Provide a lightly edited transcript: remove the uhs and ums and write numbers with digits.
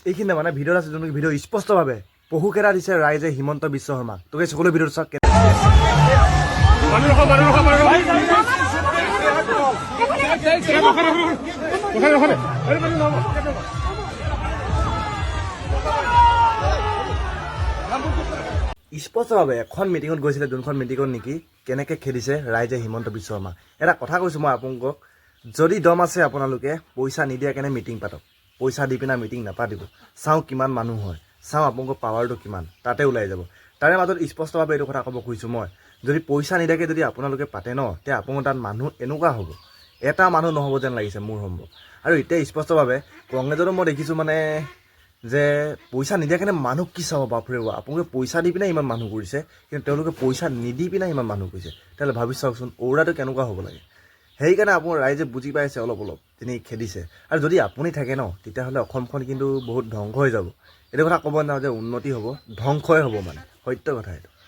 এইখিনি মানে ভিডিঅ'ত আছে যোনটো ভিডিঅ' স্পষ্টভাৱে পহুকেৰা দিছে ৰাইজে হিমন্ত বিশ্ব শৰ্মাক। তোকে সকলো ভিডিঅ'ত চাওক। স্পষ্টভাৱে এখন মিটিঙত গৈছিলে, যোনখন মিটিঙত নেকি কেনেকৈ খেদিছে ৰাইজে হিমন্ত বিশ্ব শৰ্মাক। এটা কথা কৈছোঁ মই আপোনালোকক, যদি দম আছে আপোনালোকে পইচা নিদিয়াকেনে মিটিং পাতক, পইচা দি পিনে মিটিং নাপাতিব। চাওঁ কিমান মানুহ হয়, চাওঁ আপোনালোকৰ পাৱাৰটো কিমান, তাতে ওলাই যাব। তাৰে মাজত স্পষ্টভাৱে এইটো কথা ক'ব খুজিছোঁ মই, যদি পইচা নিদিয়াকৈ যদি আপোনালোকে পাতে ন, তেতিয়া আপোনালোকৰ তাত মানুহ এনেকুৱা হ'ব, এটা মানুহ নহ'ব যেন লাগিছে মোৰ সম্ভৱ। আৰু এতিয়া স্পষ্টভাৱে কংগ্ৰেছতো মই দেখিছোঁ মানে যে পইচা নিদিয়াকেনে মানুহ কি চাব বাপৰে বাপ। আপোনালোকে পইচা দি পিনে ইমান মানুহ কৰিছে, কিন্তু তেওঁলোকে পইচা নিদি পিনে ইমান মানুহ কৰিছে। তেতিয়াহ'লে ভাবি চাওকচোন অ'ৰাটো কেনেকুৱা হ'ব লাগে। সেইকাৰণে আপোনাৰ ৰাইজে বুজি পাইছে অলপ অলপ, তেনেকৈ খেদিছে। আৰু যদি আপুনি থাকে ন, তেতিয়াহ'লে অসমখন কিন্তু বহুত ধ্বংস হৈ যাব। এইটো কথা ক'ব নাযাওঁ যে উন্নতি হ'ব, ধ্বংসই হ'ব মানে, সত্য কথা এইটো।